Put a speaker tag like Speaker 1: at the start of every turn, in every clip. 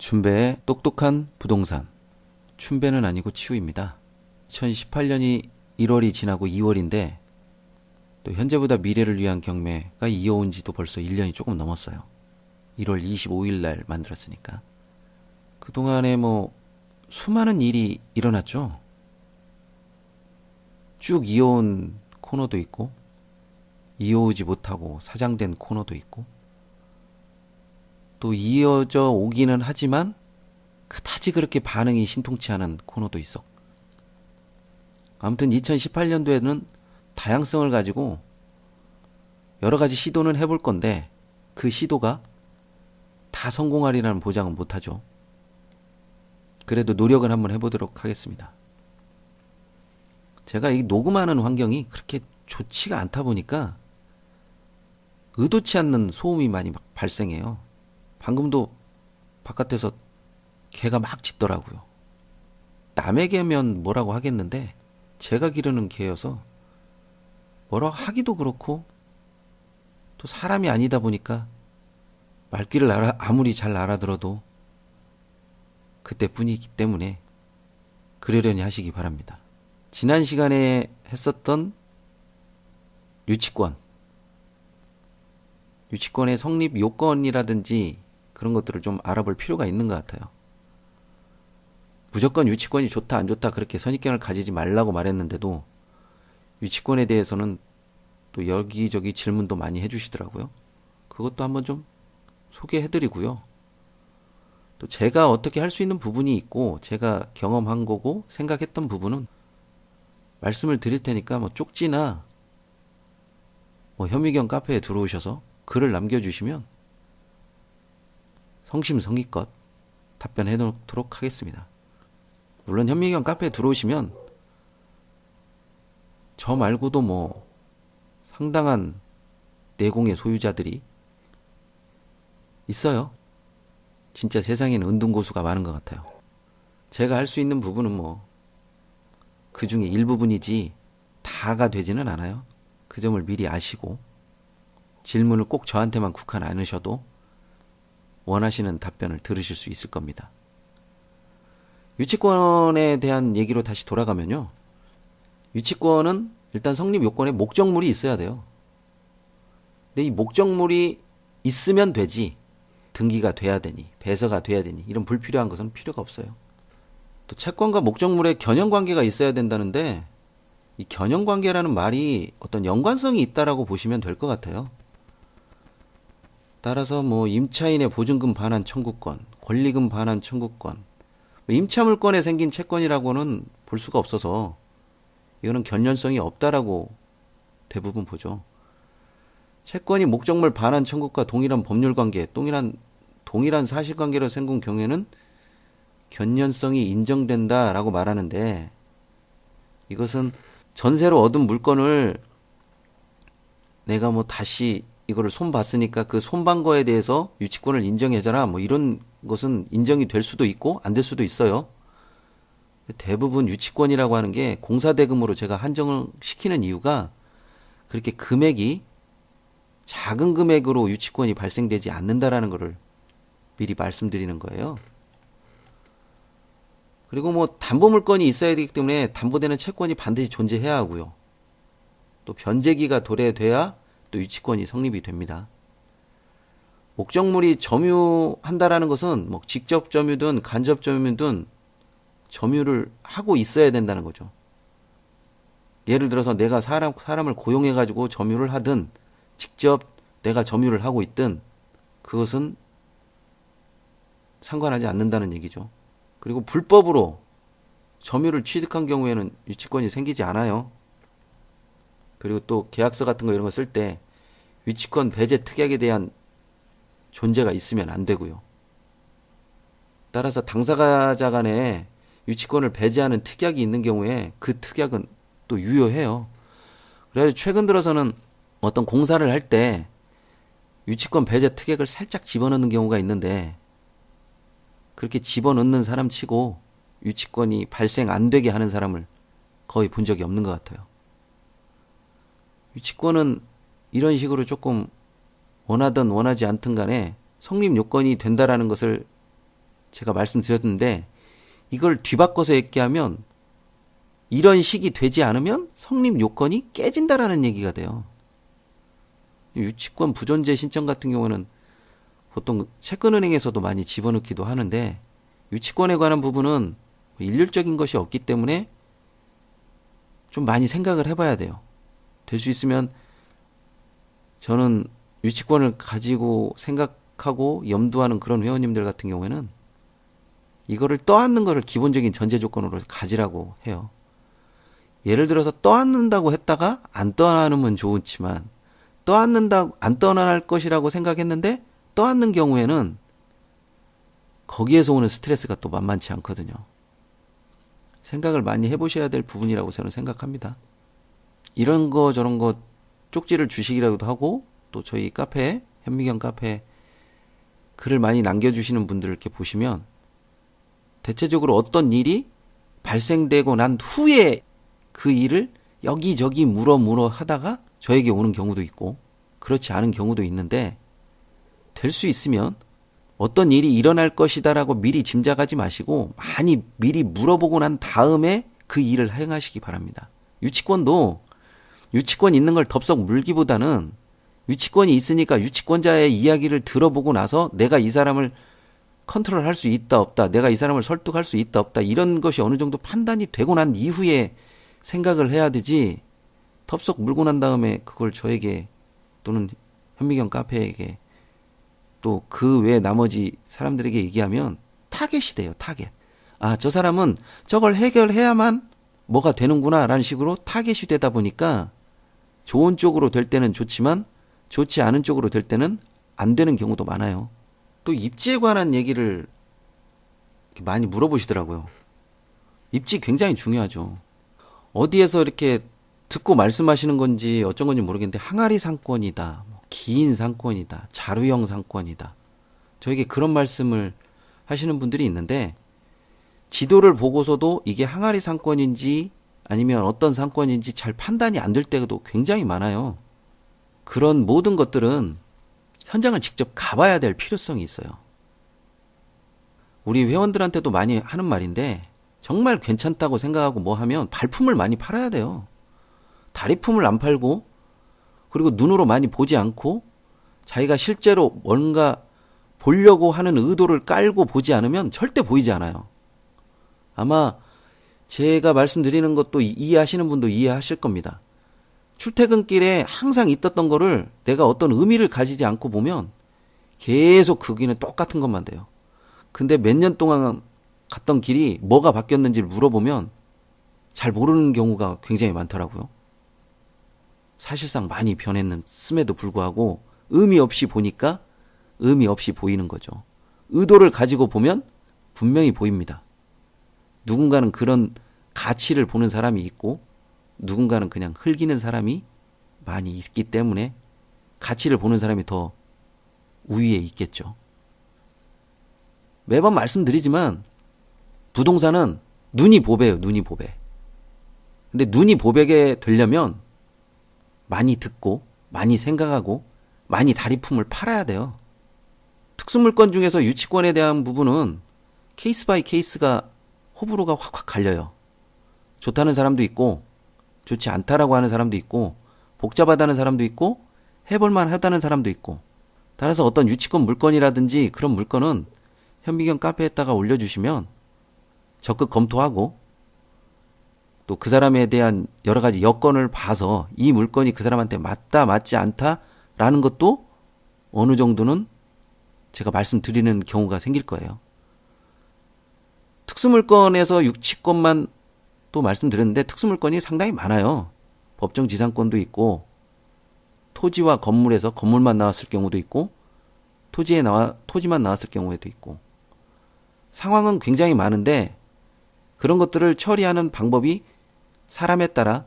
Speaker 1: 춘배의 똑똑한 부동산. 춘배는 아니고 치우입니다. 2018년이 1월이 지나고 2월인데 또 현재보다 미래를 위한 경매가 이어온 지도 벌써 1년이 조금 넘었어요. 1월 25일 날 만들었으니까. 그동안에 수많은 일이 일어났죠. 쭉 이어온 코너도 있고 이어오지 못하고 사장된 코너도 있고 또 이어져 오기는 하지만 그다지 그렇게 반응이 신통치 않은 코너도 있어. 아무튼 2018년도에는 다양성을 가지고 여러 가지 시도는 해볼 건데 그 시도가 다 성공하리라는 보장은 못하죠. 그래도 노력은 한번 해보도록 하겠습니다. 제가 이 녹음하는 환경이 그렇게 좋지가 않다 보니까 의도치 않는 소음이 많이 막 발생해요. 방금도 바깥에서 개가 막 짖더라고요. 남의 개면 뭐라고 하겠는데 제가 기르는 개여서 뭐라고 하기도 그렇고 또 사람이 아니다 보니까 말귀를 아무리 잘 알아들어도 그때뿐이기 때문에 그러려니 하시기 바랍니다. 지난 시간에 했었던 유치권의 성립 요건이라든지 그런 것들을 좀 알아볼 필요가 있는 것 같아요. 무조건 유치권이 좋다 안 좋다 그렇게 선입견을 가지지 말라고 말했는데도 유치권에 대해서는 또 여기저기 질문도 많이 해주시더라고요. 그것도 한번 좀 소개해드리고요. 또 제가 어떻게 할 수 있는 부분이 있고 제가 경험한 거고 생각했던 부분은 말씀을 드릴 테니까 쪽지나 현미경 카페에 들어오셔서 글을 남겨주시면 성심성의껏 답변해 놓도록 하겠습니다. 물론 현미경 카페에 들어오시면 저 말고도 상당한 내공의 소유자들이 있어요. 진짜 세상에는 은둔고수가 많은 것 같아요. 제가 할 수 있는 부분은 그 중에 일부분이지 다가 되지는 않아요. 그 점을 미리 아시고 질문을 꼭 저한테만 국한 않으셔도 원하시는 답변을 들으실 수 있을 겁니다. 유치권에 대한 얘기로 다시 돌아가면요. 유치권은 일단 성립 요건에 목적물이 있어야 돼요. 근데 이 목적물이 있으면 되지 등기가 돼야 되니 배서가 돼야 되니 이런 불필요한 것은 필요가 없어요. 또 채권과 목적물의 견연관계가 있어야 된다는데 이 견연관계라는 말이 어떤 연관성이 있다라고 보시면 될 것 같아요. 따라서 임차인의 보증금 반환 청구권, 권리금 반환 청구권, 임차물권에 생긴 채권이라고는 볼 수가 없어서 이거는 견연성이 없다라고 대부분 보죠. 채권이 목적물 반환 청구과 동일한 법률관계, 동일한 사실관계로 생긴 경우에는 견연성이 인정된다라고 말하는데 이것은 전세로 얻은 물건을 내가 다시 이거를 손봤으니까 그 손반 거에 대해서 유치권을 인정해줘라 이런 것은 인정이 될 수도 있고 안 될 수도 있어요. 대부분 유치권이라고 하는 게 공사대금으로 제가 한정을 시키는 이유가 그렇게 금액이 작은 금액으로 유치권이 발생되지 않는다라는 것을 미리 말씀드리는 거예요. 그리고 담보물건이 있어야 되기 때문에 담보되는 채권이 반드시 존재해야 하고요. 또 변제기가 도래돼야 또 유치권이 성립이 됩니다. 목적물이 점유한다라는 것은 직접 점유든 간접 점유든 점유를 하고 있어야 된다는 거죠. 예를 들어서 내가 사람을 고용해가지고 점유를 하든 직접 내가 점유를 하고 있든 그것은 상관하지 않는다는 얘기죠. 그리고 불법으로 점유를 취득한 경우에는 유치권이 생기지 않아요. 그리고 또 계약서 같은 거 이런 거 쓸 때 유치권 배제 특약에 대한 존재가 있으면 안 되고요. 따라서 당사자 간에 유치권을 배제하는 특약이 있는 경우에 그 특약은 또 유효해요. 그래서 최근 들어서는 어떤 공사를 할 때 유치권 배제 특약을 살짝 집어넣는 경우가 있는데 그렇게 집어넣는 사람 치고 유치권이 발생 안 되게 하는 사람을 거의 본 적이 없는 것 같아요. 유치권은 이런 식으로 조금 원하든 원하지 않든 간에 성립 요건이 된다라는 것을 제가 말씀드렸는데 이걸 뒤바꿔서 얘기하면 이런 식이 되지 않으면 성립 요건이 깨진다라는 얘기가 돼요. 유치권 부존재 신청 같은 경우는 보통 채권은행에서도 많이 집어넣기도 하는데 유치권에 관한 부분은 일률적인 것이 없기 때문에 좀 많이 생각을 해봐야 돼요. 될 수 있으면 저는 유치권을 가지고 생각하고 염두하는 그런 회원님들 같은 경우에는 이거를 떠안는 거를 기본적인 전제 조건으로 가지라고 해요. 예를 들어서 떠안는다고 했다가 안 떠안으면 좋지만 안 떠안을 것이라고 생각했는데 떠안는 경우에는 거기에서 오는 스트레스가 또 만만치 않거든요. 생각을 많이 해보셔야 될 부분이라고 저는 생각합니다. 이런 거 저런 거 쪽지를 주시기라도 하고 또 저희 카페 현미경 카페에 글을 많이 남겨주시는 분들을 이렇게 보시면 대체적으로 어떤 일이 발생되고 난 후에 그 일을 여기저기 물어 하다가 저에게 오는 경우도 있고 그렇지 않은 경우도 있는데 될 수 있으면 어떤 일이 일어날 것이다라고 미리 짐작하지 마시고 많이 미리 물어보고 난 다음에 그 일을 행하시기 바랍니다. 유치권도 유치권 있는 걸 덥석 물기보다는 유치권이 있으니까 유치권자의 이야기를 들어보고 나서 내가 이 사람을 컨트롤할 수 있다 없다, 내가 이 사람을 설득할 수 있다 없다 이런 것이 어느 정도 판단이 되고 난 이후에 생각을 해야 되지 덥석 물고 난 다음에 그걸 저에게 또는 현미경 카페에게 또 그 외 나머지 사람들에게 얘기하면 타겟이 돼요. 타겟. 아, 저 사람은 저걸 해결해야만 뭐가 되는구나 라는 식으로 타겟이 되다 보니까 좋은 쪽으로 될 때는 좋지만 좋지 않은 쪽으로 될 때는 안 되는 경우도 많아요. 또 입지에 관한 얘기를 많이 물어보시더라고요. 입지 굉장히 중요하죠. 어디에서 이렇게 듣고 말씀하시는 건지 어쩐 건지 모르겠는데 항아리 상권이다, 긴 상권이다, 자루형 상권이다. 저에게 그런 말씀을 하시는 분들이 있는데 지도를 보고서도 이게 항아리 상권인지 아니면 어떤 상권인지 잘 판단이 안 될 때도 굉장히 많아요. 그런 모든 것들은 현장을 직접 가봐야 될 필요성이 있어요. 우리 회원들한테도 많이 하는 말인데 정말 괜찮다고 생각하고 뭐 하면 발품을 많이 팔아야 돼요. 다리품을 안 팔고 그리고 눈으로 많이 보지 않고 자기가 실제로 뭔가 보려고 하는 의도를 깔고 보지 않으면 절대 보이지 않아요. 아마 제가 말씀드리는 것도 이해하시는 분도 이해하실 겁니다. 출퇴근길에 항상 있었던 거를 내가 어떤 의미를 가지지 않고 보면 계속 그 길은 똑같은 것만 돼요. 근데 몇 년 동안 갔던 길이 뭐가 바뀌었는지를 물어보면 잘 모르는 경우가 굉장히 많더라고요. 사실상 많이 변했음에도 불구하고 의미 없이 보니까 의미 없이 보이는 거죠. 의도를 가지고 보면 분명히 보입니다. 누군가는 그런 가치를 보는 사람이 있고 누군가는 그냥 흘기는 사람이 많이 있기 때문에 가치를 보는 사람이 더 우위에 있겠죠. 매번 말씀드리지만 부동산은 눈이 보배예요. 눈이 보배. 근데 눈이 보배게 되려면 많이 듣고 많이 생각하고 많이 다리품을 팔아야 돼요. 특수물건 중에서 유치권에 대한 부분은 케이스 바이 케이스가 호불호가 확확 갈려요. 좋다는 사람도 있고 좋지 않다라고 하는 사람도 있고 복잡하다는 사람도 있고 해볼만 하다는 사람도 있고 따라서 어떤 유치권 물건이라든지 그런 물건은 현미경 카페에다가 올려주시면 적극 검토하고 또 그 사람에 대한 여러 가지 여건을 봐서 이 물건이 그 사람한테 맞다 맞지 않다라는 것도 어느 정도는 제가 말씀드리는 경우가 생길 거예요. 특수물건에서 유치권만 또 말씀드렸는데 특수물건이 상당히 많아요. 법정지상권도 있고 토지와 건물에서 건물만 나왔을 경우도 있고 토지만 나왔을 경우에도 있고 상황은 굉장히 많은데 그런 것들을 처리하는 방법이 사람에 따라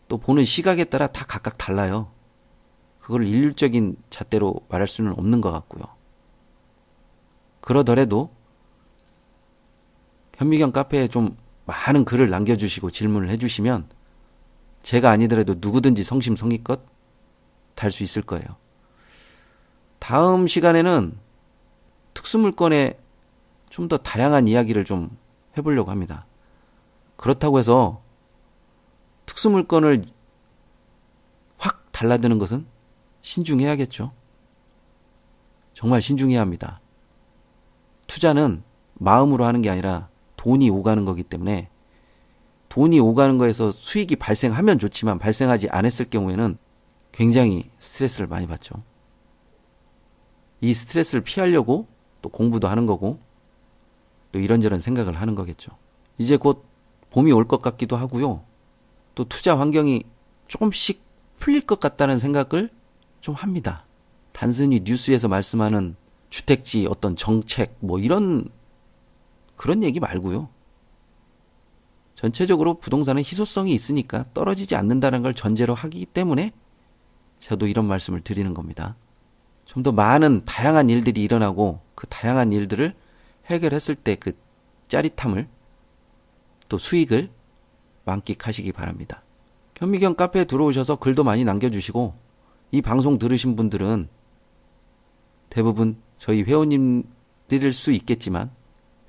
Speaker 1: 또 보는 시각에 따라 다 각각 달라요. 그걸 일률적인 잣대로 말할 수는 없는 것 같고요. 그러더라도 현미경 카페에 좀 많은 글을 남겨주시고 질문을 해주시면 제가 아니더라도 누구든지 성심성의껏 달 수 있을 거예요. 다음 시간에는 특수물건에 좀 더 다양한 이야기를 좀 해보려고 합니다. 그렇다고 해서 특수물건을 확 달라드는 것은 신중해야겠죠. 정말 신중해야 합니다. 투자는 마음으로 하는 게 아니라 돈이 오가는 거기 때문에 돈이 오가는 거에서 수익이 발생하면 좋지만 발생하지 않았을 경우에는 굉장히 스트레스를 많이 받죠. 이 스트레스를 피하려고 또 공부도 하는 거고 또 이런저런 생각을 하는 거겠죠. 이제 곧 봄이 올 것 같기도 하고요. 또 투자 환경이 조금씩 풀릴 것 같다는 생각을 좀 합니다. 단순히 뉴스에서 말씀하는 주택지 어떤 정책 뭐 이런 그런 얘기 말고요. 전체적으로 부동산은 희소성이 있으니까 떨어지지 않는다는 걸 전제로 하기 때문에 저도 이런 말씀을 드리는 겁니다. 좀 더 많은 다양한 일들이 일어나고 그 다양한 일들을 해결했을 때 그 짜릿함을 또 수익을 만끽하시기 바랍니다. 현미경 카페에 들어오셔서 글도 많이 남겨주시고 이 방송 들으신 분들은 대부분 저희 회원님들일 수 있겠지만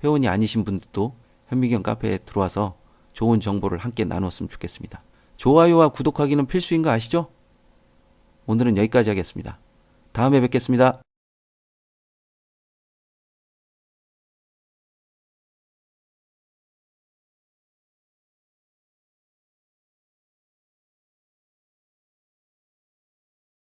Speaker 1: 회원이 아니신 분들도 현미경 카페에 들어와서 좋은 정보를 함께 나눴으면 좋겠습니다. 좋아요와 구독하기는 필수인 거 아시죠? 오늘은 여기까지 하겠습니다. 다음에 뵙겠습니다.